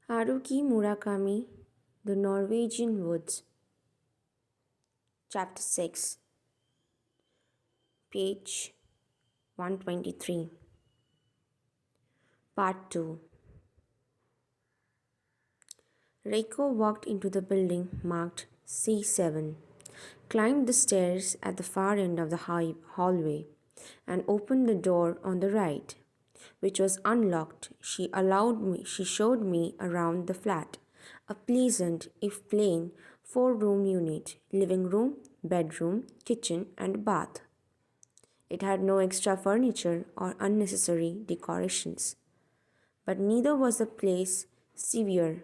Haruki Murakami, The Norwegian Woods, Chapter 6, page 123, Part 2. Reiko walked into the building marked C7, climbed the stairs at the far end of the hallway, and opened the door on the right, which was unlocked. She showed me around the flat, a pleasant, if plain, four-room unit, living room, bedroom, kitchen, and bath. It had no extra furniture or unnecessary decorations, but neither was the place severe.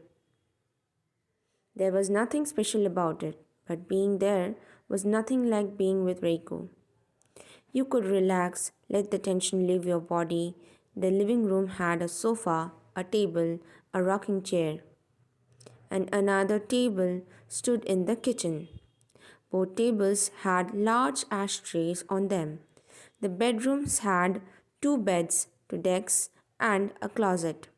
There was nothing special about it, but being there was nothing like being with Reiko. You could relax, let the tension leave your body. The living room had a sofa, a table, a rocking chair, and another table stood in the kitchen. Both tables had large ashtrays on them. The bedrooms had two beds, two decks, and a closet.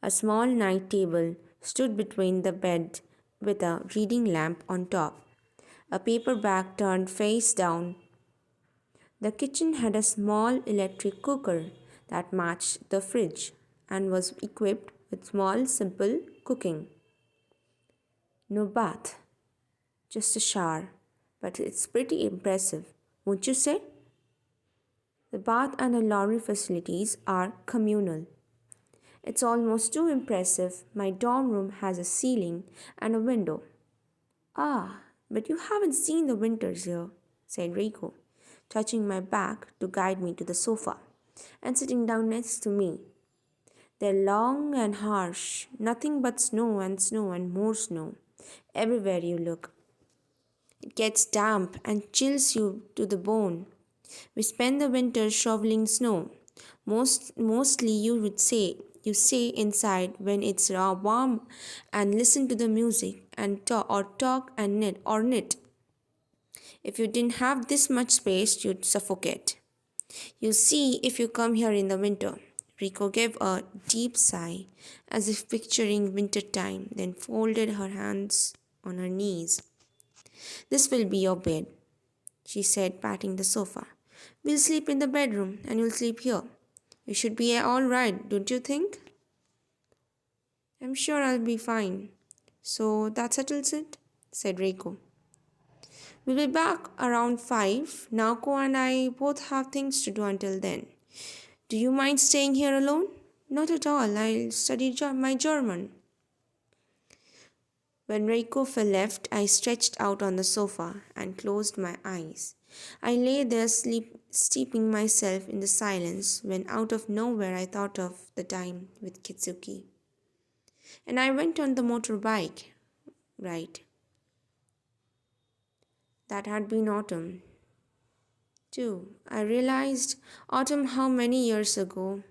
A small night table stood between the bed with a reading lamp on top. A paper bag turned face down. The kitchen had a small electric cooker that matched the fridge and was equipped with small, simple cooking. No bath, just a shower, but it's pretty impressive, won't you say? The bath and the laundry facilities are communal. It's almost too impressive. My dorm room has a ceiling and a window. Ah, but you haven't seen the winters here, said Rico, touching my back to guide me to the sofa and sitting down next to me. They're long and harsh, nothing but snow and more snow everywhere you look. It gets damp and chills you to the bone. We spend the winter shoveling snow. Mostly you stay inside when it's raw warm and listen to the music and talk and knit. If you didn't have this much space, you'd suffocate. You see if you come here in the winter. Rico gave a deep sigh, as if picturing winter time, then folded her hands on her knees. This will be your bed, she said, patting the sofa. We'll sleep in the bedroom and you'll sleep here. You should be all right, don't you think? I'm sure I'll be fine. So that settles it, said Reiko. We'll be back around 5. Naoko and I both have things to do until then. Do you mind staying here alone? Not at all. I'll study my German. When Reiko left, I stretched out on the sofa and closed my eyes. I lay there steeping myself in the silence when out of nowhere I thought of the time with Kitsuki. And I went on the motorbike. Right. That had been autumn. Too. I realized autumn how many years ago?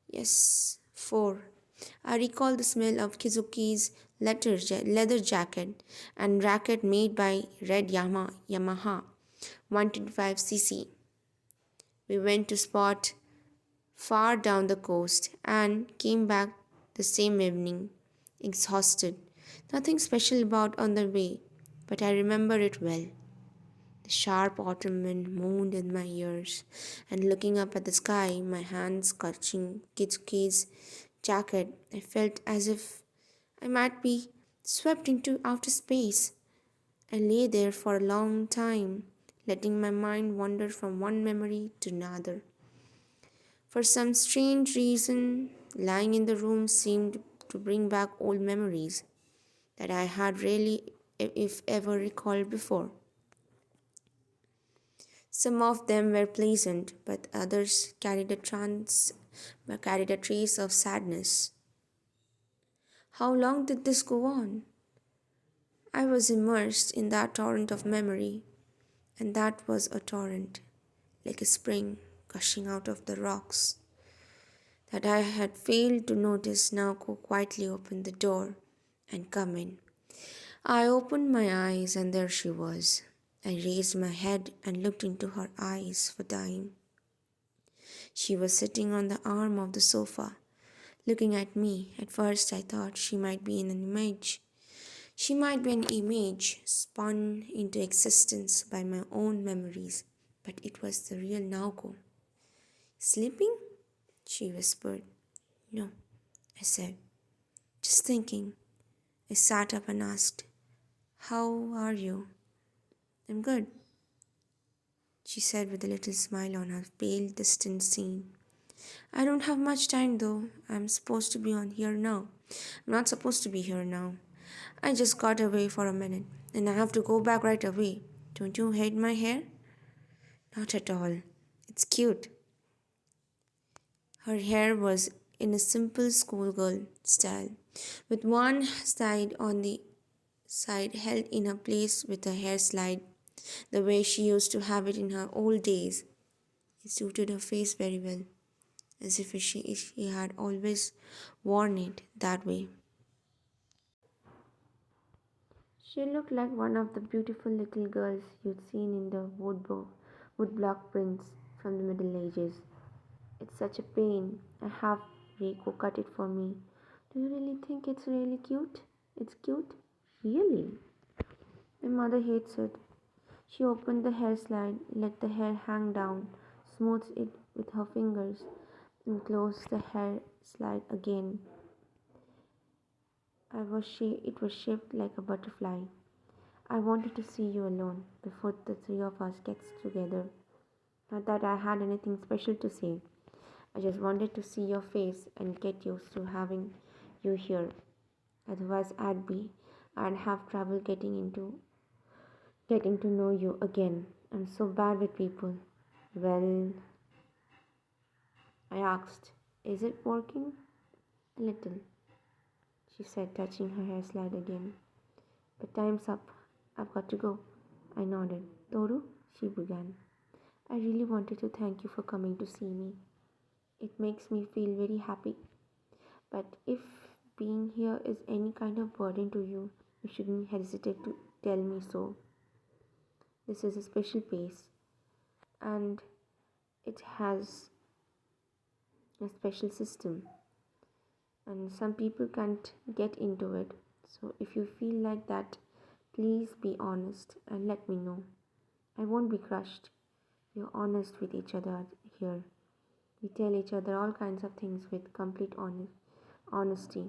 Yes, 4. I recall the smell of Kizuki's leather jacket and racket made by Red Yamaha 125cc. We went to spot far down the coast and came back the same evening, exhausted. Nothing special about on the way, but I remember it well. The sharp autumn wind moaned in my ears, and looking up at the sky, my hands clutching Kitsuki's jacket, I felt as if I might be swept into outer space. I lay there for a long time, letting my mind wander from one memory to another. For some strange reason, lying in the room seemed to bring back old memories that I had rarely, if ever, recalled before. Some of them were pleasant, but others carried a trace of sadness. How long did this go on? I was immersed in that torrent of memory, and that was a torrent, like a spring gushing out of the rocks. That I had failed to notice now quietly opened the door and come in. I opened my eyes, and there she was. I raised my head and looked into her eyes for time. She was sitting on the arm of the sofa, looking at me. At first, I thought she might be in an image. She might be an image spun into existence by my own memories, but it was the real Naoko. Sleeping? She whispered. No, I said. Just thinking. I sat up and asked, how are you? I'm good, she said with a little smile on her pale, distant scene. I don't have much time though. I'm supposed to be on here now. I'm not supposed to be here now. I just got away for a minute and I have to go back right away. Don't you hate my hair? Not at all. It's cute. Her hair was in a simple schoolgirl style, with one side on the side held in her place with a hair slide, the way she used to have it in her old days. It suited her face very well, as if she had always worn it that way. She looked like one of the beautiful little girls you'd seen in the woodblock prints from the Middle Ages. It's such a pain. I have Reiko cut it for me. Do you really think it's really cute? It's cute? Really? My mother hates it. She opened the hair slide, let the hair hang down, smoothed it with her fingers, and closed the hair slide again. It was shaped like a butterfly. I wanted to see you alone before the three of us gets together. Not that I had anything special to say. I just wanted to see your face and get used to having you here. Otherwise, I'd have trouble getting to know you again. I'm so bad with people. Well, I asked, is it working? A little, she said, touching her hair slide again. But time's up. I've got to go. I nodded. Toru, she began. I really wanted to thank you for coming to see me. It makes me feel very happy. But if being here is any kind of burden to you, you shouldn't hesitate to tell me so. This is a special place and it has a special system, and some people can't get into it. So if you feel like that, please be honest and let me know. I won't be crushed. We're honest with each other here. We tell each other all kinds of things with complete honesty.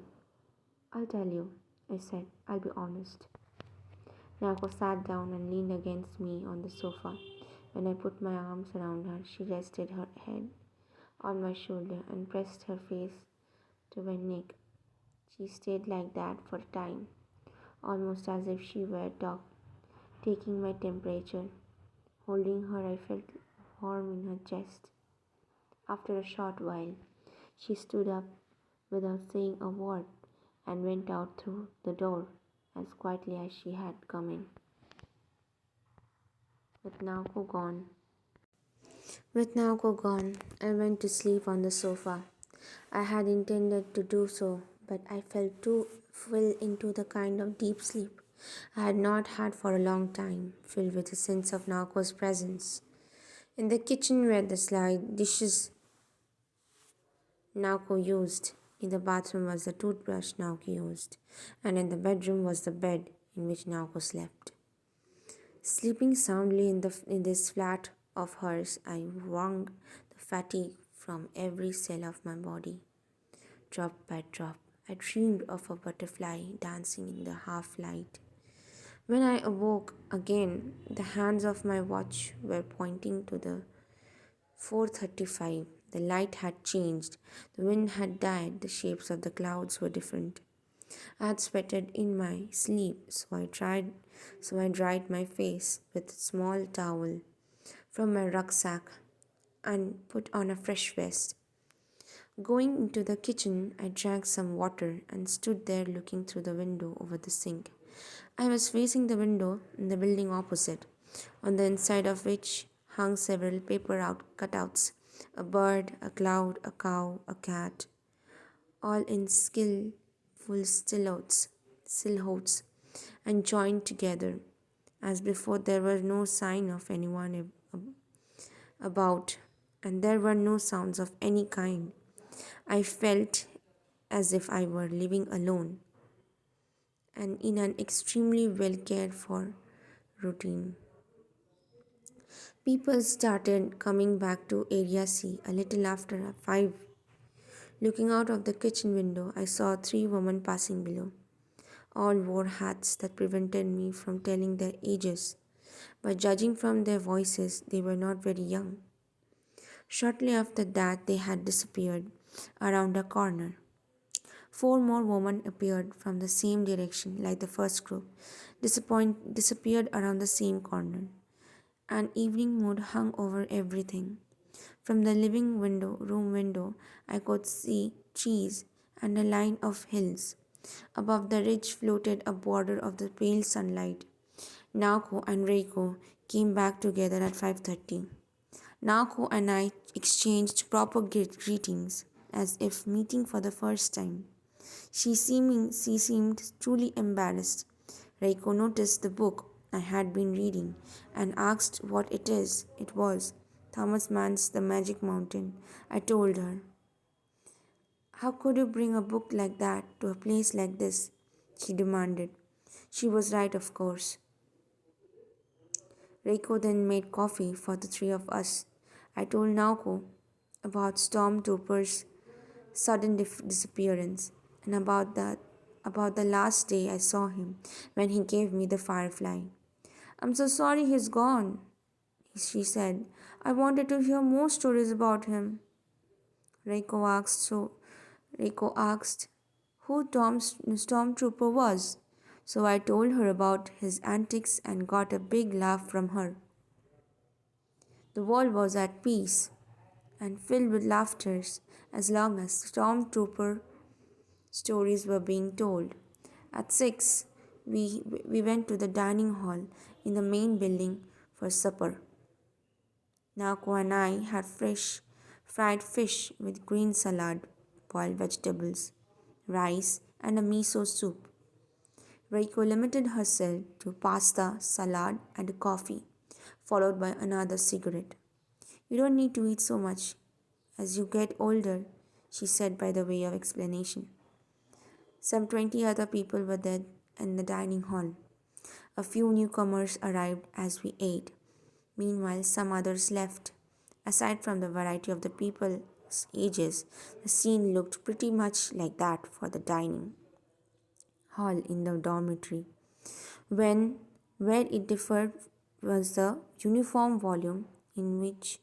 I'll tell you, I said. I'll be honest. Nako sat down and leaned against me on the sofa. When I put my arms around her, she rested her head on my shoulder and pressed her face to my neck. She stayed like that for a time, almost as if she were a dog, taking my temperature. Holding her, I felt warm in her chest. After a short while, she stood up without saying a word and went out through the door as quietly as she had come in. With Naoko gone, I went to sleep on the sofa. I had intended to do so, but I fell into the kind of deep sleep I had not had for a long time, filled with a sense of Naoko's presence. In the kitchen were the slide dishes Naoko used. In the bathroom was the toothbrush Naoko used, and in the bedroom was the bed in which Naoko slept. Sleeping soundly in this flat of hers, I wrung the fatigue from every cell of my body. Drop by drop, I dreamed of a butterfly dancing in the half light. When I awoke again, the hands of my watch were pointing to the 4:35. The light had changed, the wind had died, the shapes of the clouds were different. I had sweated in my sleep, so I dried my face with a small towel from my rucksack and put on a fresh vest. Going into the kitchen, I drank some water and stood there looking through the window over the sink. I was facing the window in the building opposite, on the inside of which hung several cutouts, a bird, a cloud, a cow, a cat, all in skillful silhouettes, and joined together. As before, there was no sign of anyone about, and there were no sounds of any kind. I felt as if I were living alone and in an extremely well cared for routine. People started coming back to Area C a little after 5. Looking out of the kitchen window, I saw 3 women passing below. All wore hats that prevented me from telling their ages, but judging from their voices, they were not very young. Shortly after that, they had disappeared around a corner. 4 more women appeared from the same direction, like the first group, disappeared around the same corner. An evening mood hung over everything. From the room window, I could see trees and a line of hills. Above the ridge floated a border of the pale sunlight. Naoko and Reiko came back together at 5:30. Naoko and I exchanged proper greetings as if meeting for the first time. She seemed truly embarrassed. Reiko noticed the book I had been reading and asked what it was. Thomas Mann's The Magic Mountain. I told her. How could you bring a book like that to a place like this? She demanded. She was right, of course. Reiko then made coffee for the 3 of us. I told Naoko about Stormtrooper's sudden disappearance and about the last day I saw him when he gave me the firefly. I'm so sorry he's gone, she said. I wanted to hear more stories about him. Reiko asked so Reiko asked who Tom's stormtrooper was. So I told her about his antics and got a big laugh from her. The world was at peace and filled with laughter as long as stormtrooper stories were being told. At 6, we went to the dining hall in the main building for supper. Naoko and I had fresh fried fish with green salad, boiled vegetables, rice, and a miso soup. Reiko limited herself to pasta, salad, and coffee, followed by another cigarette. You don't need to eat so much as you get older, she said by the way of explanation. Some 20 other people were there in the dining hall. A few newcomers arrived as we ate. Meanwhile, some others left. Aside from the variety of the people's ages, the scene looked pretty much like that for the dining hall in the dormitory. Where it differed was the uniform volume in which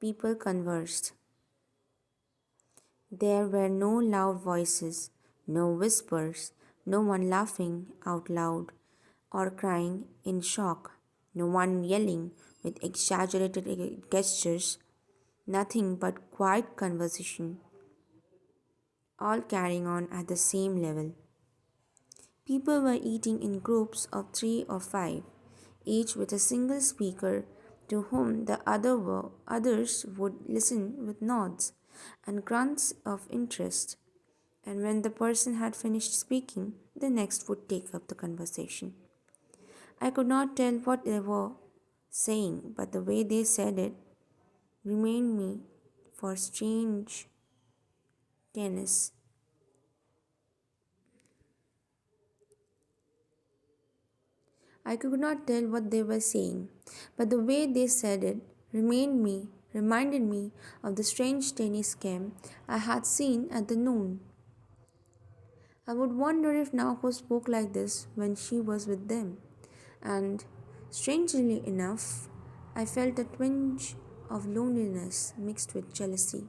people conversed. There were no loud voices, no whispers, no one laughing out loud or crying in shock, no one yelling with exaggerated gestures, nothing but quiet conversation, all carrying on at the same level. People were eating in groups of 3 or 5, each with a single speaker to whom the others would listen with nods and grunts of interest. And when the person had finished speaking, the next would take up the conversation. I could not tell what they were saying, but the way they said it remained me for strange tennis. I could not tell what they were saying, but the way they said it reminded me of the strange tennis game I had seen at the noon. I would wonder if Naoko spoke like this when she was with them, and strangely enough, I felt a twinge of loneliness mixed with jealousy.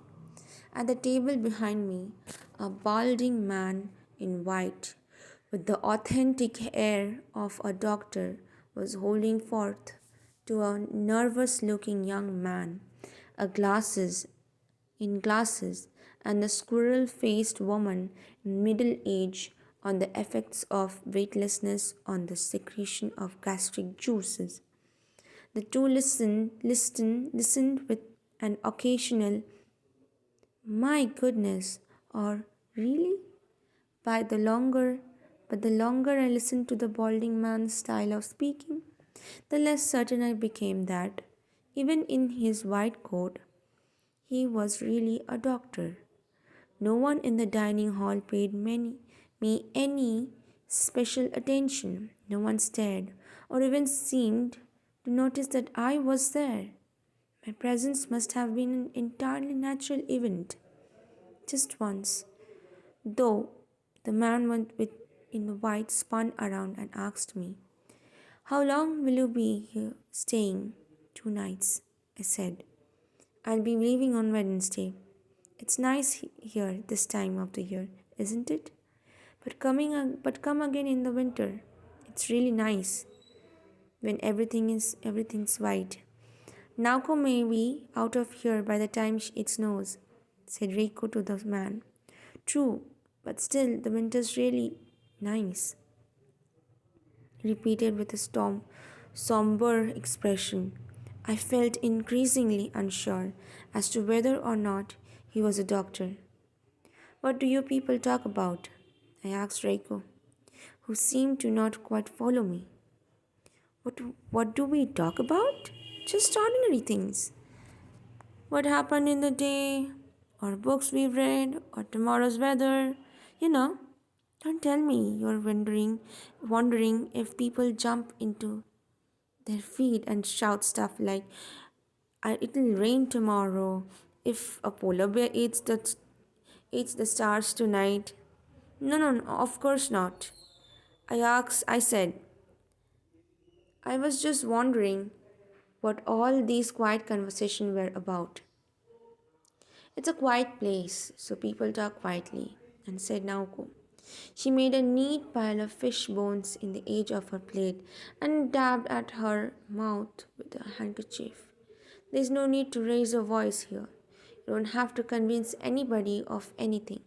At the table behind me, a balding man in white, with the authentic air of a doctor, was holding forth to a nervous looking young man, a glasses, and a squirrel faced woman in middle age on the effects of weightlessness on the secretion of gastric juices. The two listened with an occasional my goodness, or really? By the longer but the longer I listened to the balding man's style of speaking, the less certain I became that, even in his white coat, he was really a doctor. No one in the dining hall paid me any special attention. No one stared or even seemed to notice that I was there. My presence must have been an entirely natural event. Just once, though, the man in the white spun around and asked me, "How long will you be here staying?" "2 nights," I said. "I'll be leaving on Wednesday. It's nice here this time of the year, isn't it? But come again in the winter. It's really nice when everything's white. Naoko may be out of here by the time it snows," said Reiko to the man. "True, but still the winter's really nice," he repeated with a somber expression. I felt increasingly unsure as to whether or not he was a doctor. "What do you people talk about?" I asked Reiko, who seemed to not quite follow me. What, what do we talk about? Just ordinary things. What happened in the day, or books we've read, or tomorrow's weather. You know, don't tell me you're wondering if people jump into their feet and shout stuff like, "It'll rain tomorrow," if a polar bear eats the stars tonight. No, no, no, of course not. I said, I was just wondering what all these quiet conversations were about. "It's a quiet place, so people talk quietly," and said Naoko. She made a neat pile of fish bones in the edge of her plate and dabbed at her mouth with a handkerchief. "There's no need to raise your voice here. You don't have to convince anybody of anything,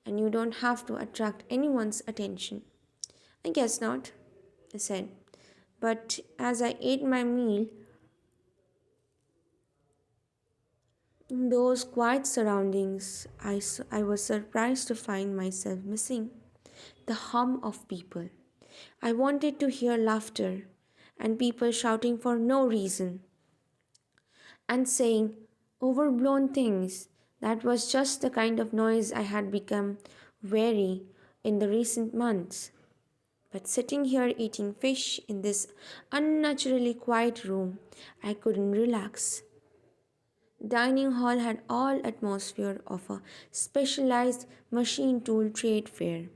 and you don't have to attract anyone's attention." "I guess not," I said. But as I ate my meal, in those quiet surroundings, I was surprised to find myself missing the hum of people. I wanted to hear laughter and people shouting for no reason and saying overblown things. That was just the kind of noise I had become wary in the recent months. But sitting here eating fish in this unnaturally quiet room, I couldn't relax. Dining hall had all atmosphere of a specialized machine tool trade fair.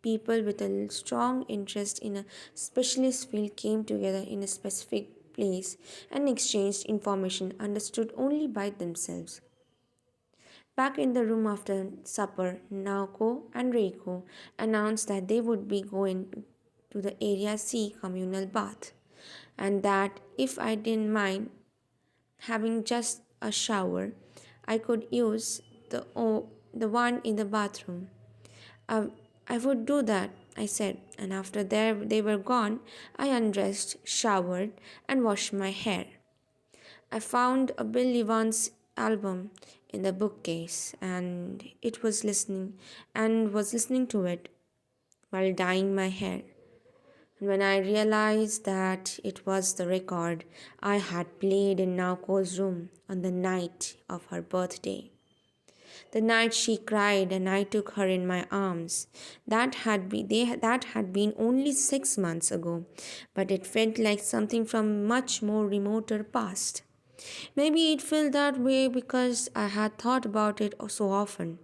People with a strong interest in a specialist field came together in a specific place and exchanged information understood only by themselves. Back in the room after supper, Naoko and Reiko announced that they would be going to the Area C communal bath and that if I didn't mind having just a shower, I could use the one in the bathroom. I, I would do that, I said, and after they were gone, I undressed, showered, and washed my hair. I found a Bill Evans album in the bookcase and was listening to it while dyeing my hair. And when I realized that it was the record I had played in Naoko's room on the night of her birthday, the night she cried and I took her in my arms, that had been only 6 months ago, but it felt like something from much more remoter past. Maybe it felt that way because I had thought about it so often,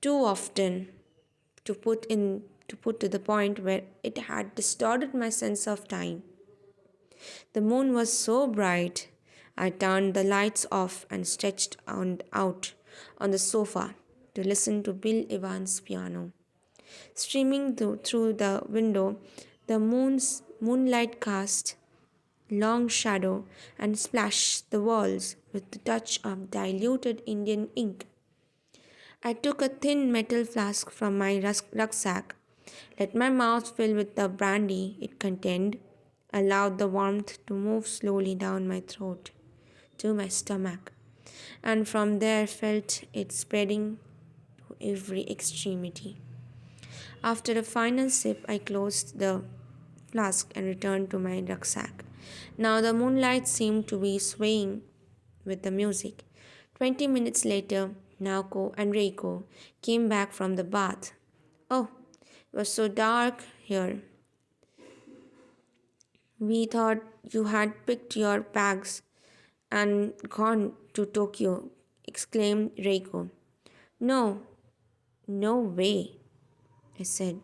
too often to put to the point where it had distorted my sense of time. The moon was so bright, I turned the lights off and out on the sofa to listen to Bill Evans' piano. Streaming through the window, the moonlight cast long shadow and splashed the walls with the touch of diluted Indian ink. I took a thin metal flask from my rucksack, let my mouth fill with the brandy it contained, allowed the warmth to move slowly down my throat to my stomach, and from there felt it spreading to every extremity. After a final sip, I closed the flask and returned to my rucksack. Now the moonlight seemed to be swaying with the music. 20 minutes later, Naoko and Reiko came back from the bath. Oh, it was so dark here. We thought you had picked your bags and gone to Tokyo, exclaimed Reiko. No, no way, I said.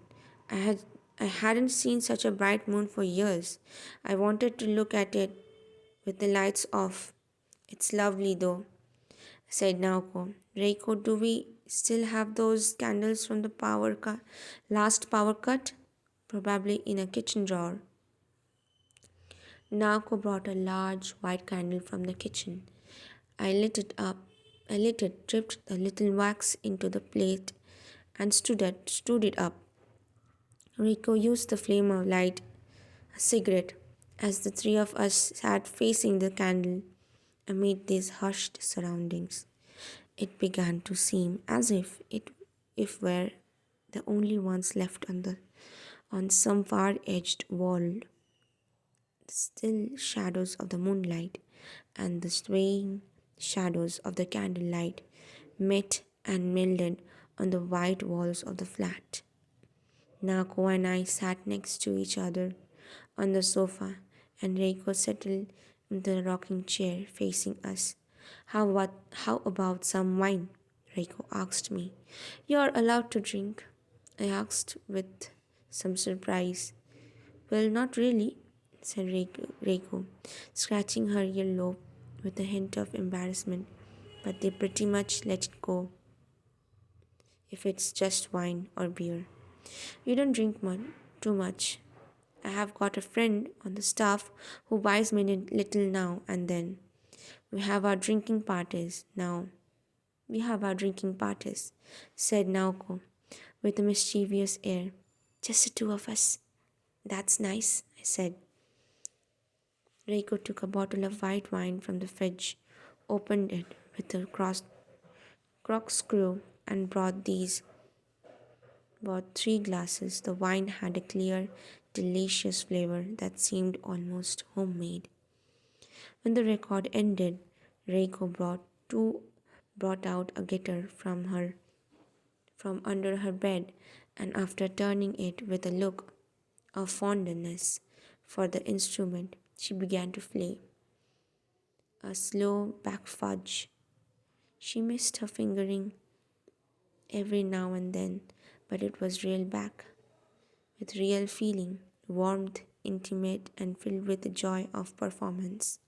I had I hadn't seen such a bright moon for years. I wanted to look at it with the lights off. It's lovely though, said Naoko. Reiko, do we still have those candles from the last power cut? Probably in a kitchen drawer. Naoko brought a large white candle from the kitchen. I lit it up. I lit it, dripped a little wax into the plate, and stood it up. Rico used the flame of light a cigarette as the three of us sat facing the candle amid these hushed surroundings. It began to seem as if were the only ones left on some far-edged wall. The still shadows of the moonlight and the swaying shadows of the candlelight met and melded on the white walls of the flat. Nako and I sat next to each other on the sofa, and Reiko settled into the rocking chair facing us. How about some wine? Reiko asked me. You're allowed to drink, I asked with some surprise. Well, not really, said Reiko, scratching her earlobe with a hint of embarrassment, but they pretty much let it go if it's just wine or beer. You don't drink too much. I have got a friend on the staff who buys me a little now and then. We have our drinking parties now. We have our drinking parties, said Naoko with a mischievous air. Just the two of us. That's nice, I said. Reiko took a bottle of white wine from the fridge, opened it with a corkscrew, and bought 3 glasses. The wine had a clear, delicious flavor that seemed almost homemade. When the record ended, Reiko brought out a guitar from under her bed, and after turning it with a look of fondness for the instrument, she began to play a slow back fudge. She missed her fingering every now and then, but it was real back, with real feeling, warmth, intimate, and filled with the joy of performance.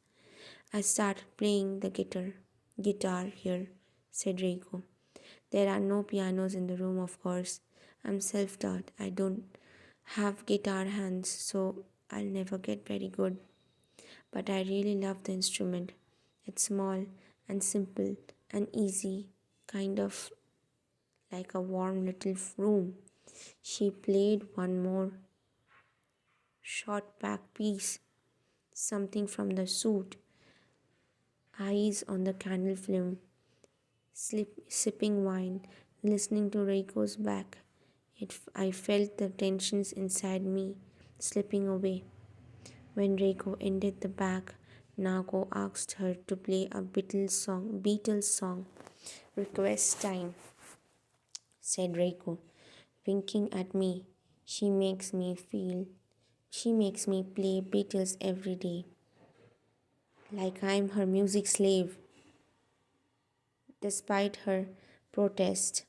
I started playing the guitar here, said Reiko. There are no pianos in the room, of course. I'm self taught. I don't have guitar hands, so I'll never get very good. But I really love the instrument. It's small and simple and easy, kind of like a warm little room. She played one more short back piece, something from the suit, eyes on the candle flame, sipping wine, listening to Reiko's back. I felt the tensions inside me slipping away. When Reiko ended the back, Nago asked her to play a Beatles song. Request time, said Reiko, winking at me. She makes me play Beatles every day, like I'm her music slave. Despite her protest,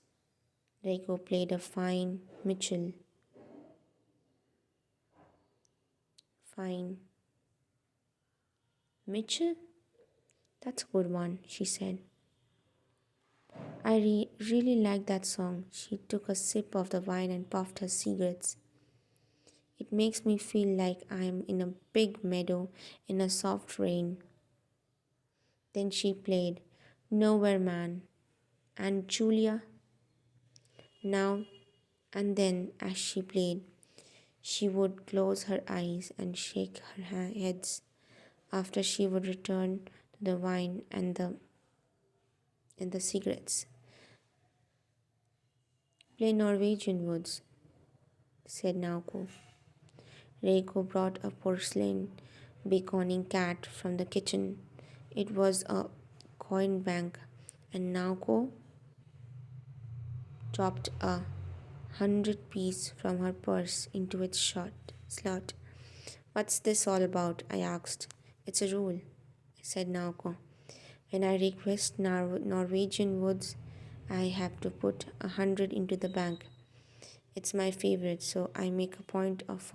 Reiko played a Fine Mitchell? That's a good one, she said. I really like that song. She took a sip of the wine and puffed her cigarettes. It makes me feel like I'm in a big meadow in a soft rain. Then she played Nowhere Man and Julia. Now and then, as she played, she would close her eyes and shake her heads. After she would return to the wine and the cigarettes. Play Norwegian woods, said Naoko. Reiko brought a porcelain beaconing cat from the kitchen. It was a coin bank, and Naoko dropped a 100 piece from her purse into its slot. What's this all about? I asked. It's a rule, said Naoko. When I request Norwegian woods, I have to put 100 into the bank. It's my favorite, so I make a point of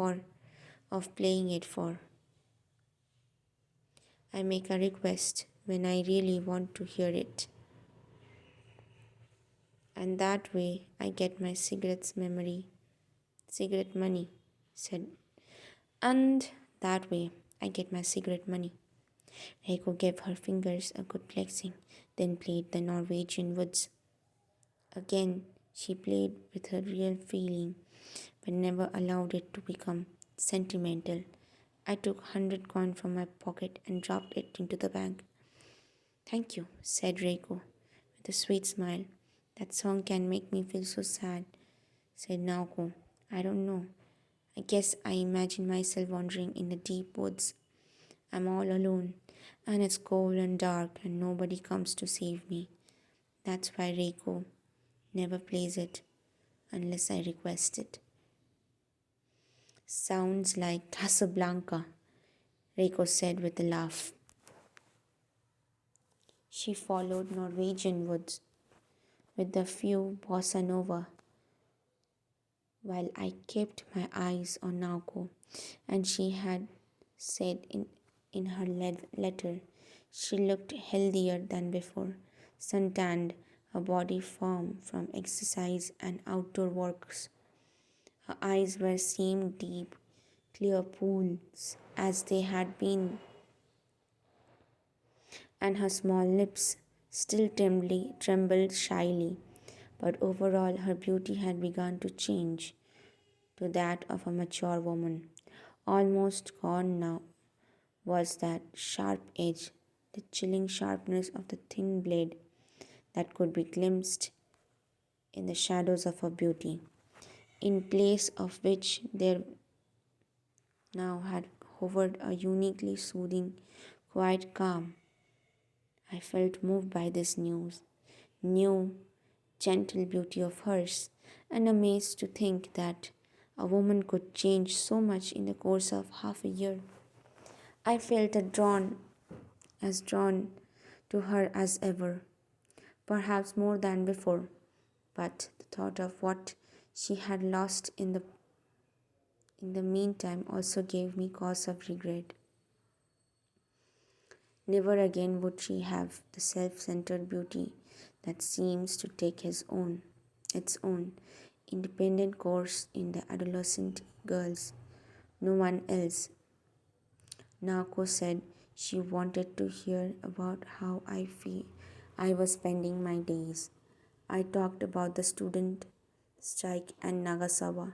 playing it for. I make a request when I really want to hear it. And that way I get my cigarette money, said. And that way I get my cigarette money. Reiko gave her fingers a good flexing, then played the Norwegian woods. Again, she played with her real feeling, but never allowed it to become sentimental. I took 100 coin from my pocket and dropped it into the bank. Thank you, said Reiko with a sweet smile. That song can make me feel so sad, said Naoko. I don't know. I guess I imagine myself wandering in the deep woods. I'm all alone, and it's cold and dark, and nobody comes to save me. That's why Reiko never plays it unless I request it. Sounds like Casablanca, Reiko said with a laugh. She followed Norwegian woods with a few bossa nova while I kept my eyes on Naoko, and she had said in her letter she looked healthier than before, suntanned, her body firm from exercise and outdoor works. Her eyes were seemed deep, clear pools as they had been, and her small lips still trembled shyly. But overall, her beauty had begun to change to that of a mature woman. Almost gone now was that sharp edge, the chilling sharpness of the thin blade that could be glimpsed in the shadows of her beauty, in place of which there now had hovered a uniquely soothing, quiet calm. I felt moved by this new, gentle beauty of hers, and amazed to think that a woman could change so much in the course of half a year. I felt as drawn to her as ever, perhaps more than before, but the thought of what she had lost in the meantime also gave me cause of regret. Never again would she have the self-centered beauty that seems to take its own independent course in the adolescent girls. No one else. Nako said she wanted to hear about how I was spending my days. I talked about the student strike and Nagasawa.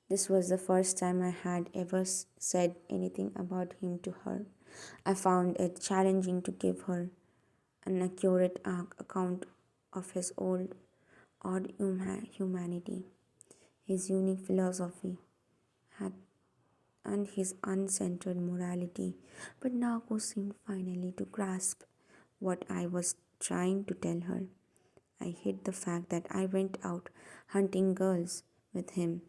This was the first time I had ever said anything about him to her. I found it challenging to give her an accurate account of his odd humanity, his unique philosophy, had, and his uncentered morality. But Nako seemed finally to grasp what I was trying to tell her. I hid the fact that I went out hunting girls with him,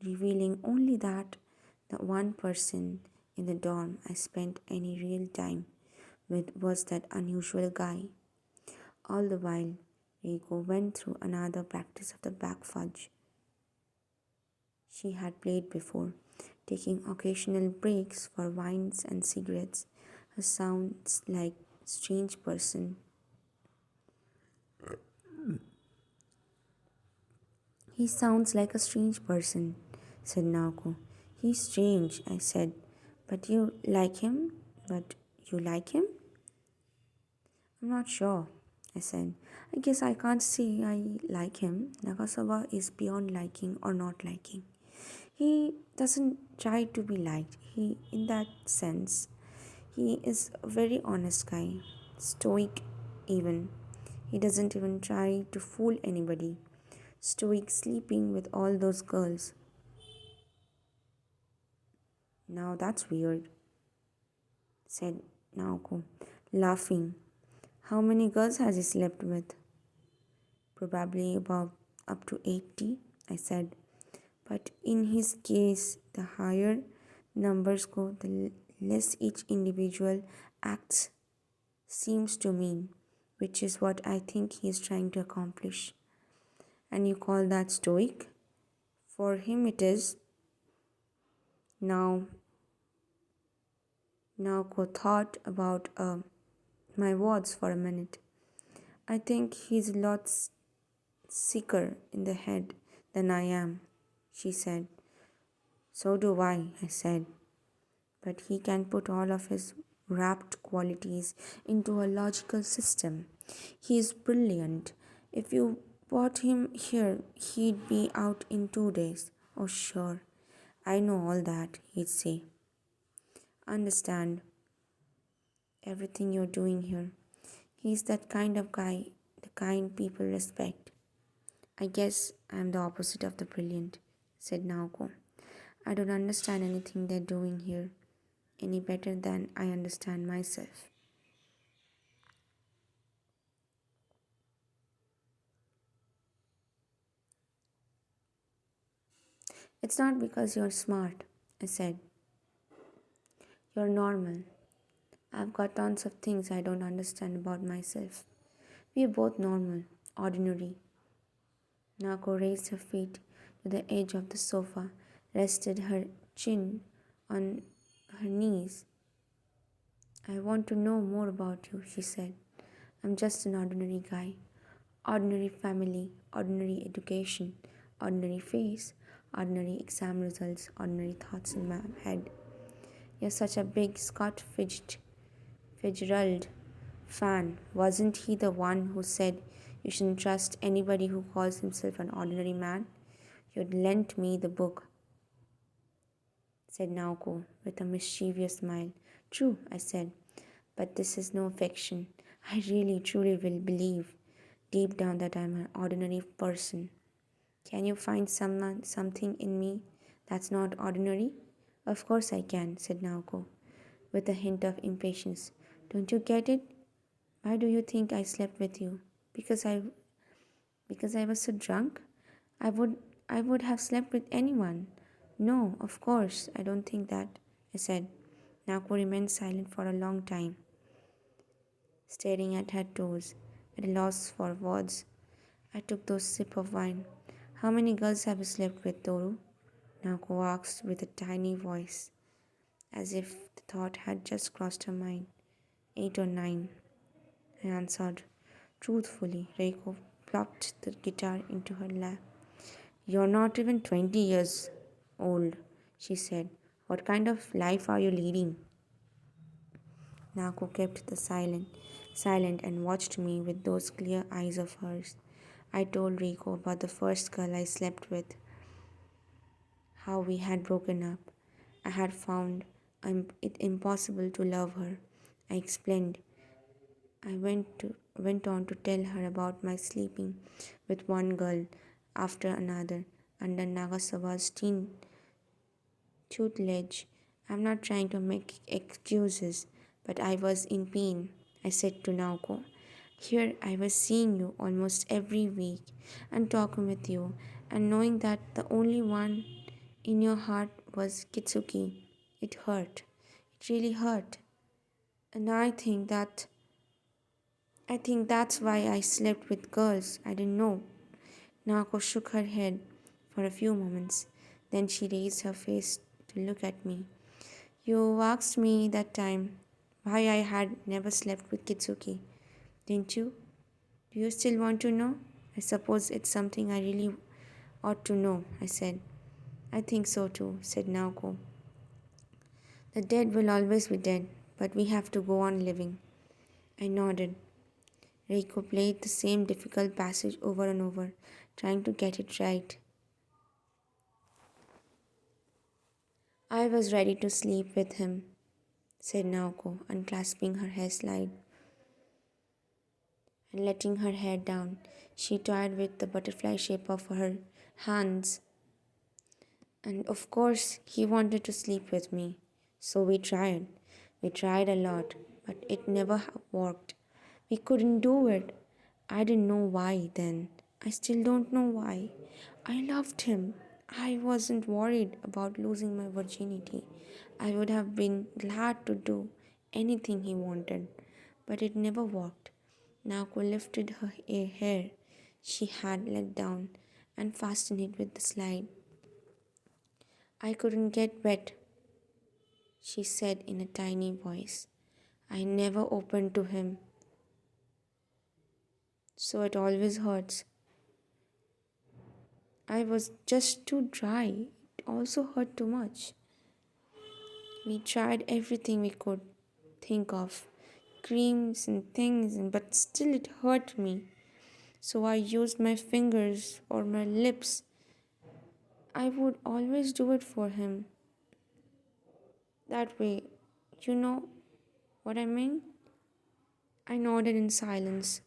revealing only that the one person in the dorm I spent any real time with was that unusual guy. All the while, Reiko went through another practice of the back fudge she had played before, taking occasional breaks for wines and cigarettes. Her sounds like strange person. He sounds like a strange person, said Naoko. He's strange, I said. But you like him? But you like him? I'm not sure, I said. I guess I can't say I like him. Nagasawa is beyond liking or not liking. He doesn't try to be liked. In that sense, he is a very honest guy, stoic even. He doesn't even try to fool anybody. Stoic sleeping with all those girls. Now that's weird, said Naoko, laughing. How many girls has he slept with? Probably about up to 80, I said. But in his case, the higher numbers go, the less each individual acts seems to mean, which is what I think he is trying to accomplish. And you call that stoic? For him, it is. Now, Naoko thought about my words for a minute. I think he's a lot sicker in the head than I am, she said. So do I said. But he can put all of his wrapped qualities into a logical system. He is brilliant. If you brought him here, he'd be out in 2 days. Oh, sure. I know all that, he'd say. Understand everything you're doing here. He's that kind of guy, the kind people respect. I guess I'm the opposite of the brilliant, said Naoko. I don't understand anything they're doing here any better than I understand myself. It's not because you're smart, I said. You're normal. I've got tons of things I don't understand about myself. We're both normal, ordinary. Nako raised her feet to the edge of the sofa, rested her chin on her knees. I want to know more about you, she said. I'm just an ordinary guy. Ordinary family, ordinary education, ordinary face, ordinary exam results, ordinary thoughts in my head. You're such a big Scott Fitzgerald fan. Wasn't he the one who said you shouldn't trust anybody who calls himself an ordinary man? You'd lent me the book, said Naoko with a mischievous smile. True, I said, but this is no fiction. I really truly will believe deep down that I'm an ordinary person. Can you find something in me that's not ordinary? Of course I can, said Naoko with a hint of impatience. Don't you get it? Why do you think I slept with you? Because I because I was so drunk? I would I would have slept with anyone. No, of course, I don't think that, I said. Naoko remained silent for a long time, staring at her toes, at a loss for words. I took those sip of wine. How many girls have you slept with, Toru? Naoko asked with a tiny voice, as if the thought had just crossed her mind. 8 or 9, I answered. Truthfully, Reiko plopped the guitar into her lap. You're not even 20 years old, she said. What kind of life are you leading? Nako kept silent and watched me with those clear eyes of hers. I told Rico about the first girl I slept with, how we had broken up. I had found it impossible to love her. I explained. I went on to tell her about my sleeping with one girl after another under Nagasawa's tutelage. I'm not trying to make excuses, but I was in pain, I said to Naoko. Here I was seeing you almost every week and talking with you and knowing that the only one in your heart was Kitsuki. It hurt. It really hurt. And I think that's why I slept with girls. I didn't know. Naoko shook her head for a few moments. Then she raised her face to look at me. You asked me that time why I had never slept with Kitsuki, didn't you? Do you still want to know? I suppose it's something I really ought to know, I said. I think so too, said Naoko. The dead will always be dead, but we have to go on living. I nodded. Reiko played the same difficult passage over and over, trying to get it right. I was ready to sleep with him, said Naoko, unclasping her hairslide and letting her hair down. She toyed with the butterfly shape of her hands. And of course, he wanted to sleep with me. So we tried. We tried a lot, but it never worked. We couldn't do it. I didn't know why then. I still don't know why. I loved him. I wasn't worried about losing my virginity. I would have been glad to do anything he wanted, but it never worked. Nako lifted her hair she had let down and fastened it with the slide. I couldn't get wet, she said in a tiny voice. I never opened to him, so it always hurts. I was just too dry. It also hurt too much. We tried everything we could think of, creams and things, but still it hurt me. So I used my fingers or my lips. I would always do it for him. That way, you know what I mean? I nodded in silence.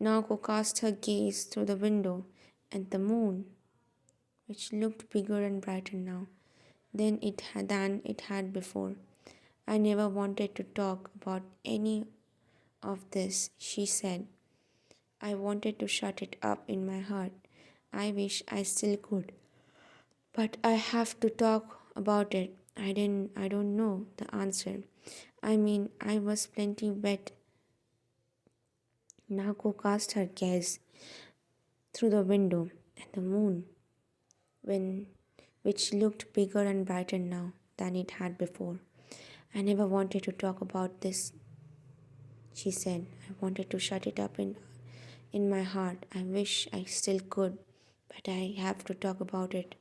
Naoko cast her gaze through the window at the moon, which looked bigger and brighter now than it had before. I never wanted to talk about any of this, she said. I wanted to shut it up in my heart. I wish I still could. But I have to talk about it. I don't know the answer. I mean, I was plenty wet. Nako cast her gaze through the window at the moon, when, which looked bigger and brighter now than it had before. I never wanted to talk about this, she said. I wanted to shut it up in my heart. I wish I still could, but I have to talk about it.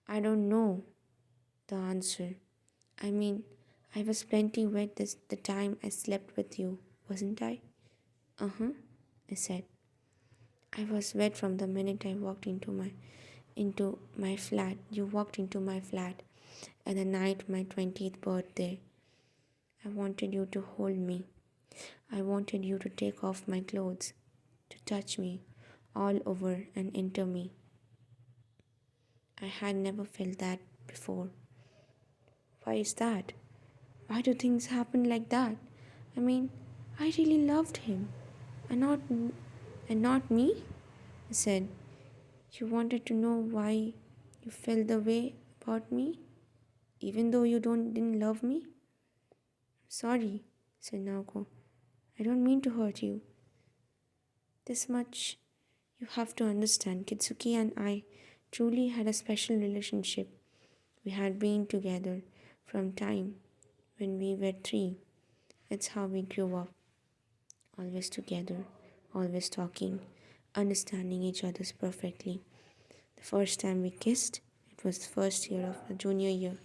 I don't know the answer. I mean, I was plenty wet the time I slept with you, wasn't I? Uh huh, I said. I was wet from the minute I walked into my flat. You walked into my flat and the night my 20th birthday. I wanted you to hold me. I wanted you to take off my clothes, to touch me all over and enter me. I had never felt that before. Why is that? Why do things happen like that? I mean, I really loved him, and not me. I said, you wanted to know why you felt the way about me, even though you didn't love me. Sorry, said Naoko. I don't mean to hurt you. This much you have to understand. Kitsuki and I truly had a special relationship. We had been together from time when we were 3. It's how we grew up. Always together, always talking, understanding each other's perfectly. The first time we kissed, it was the first year of the junior year.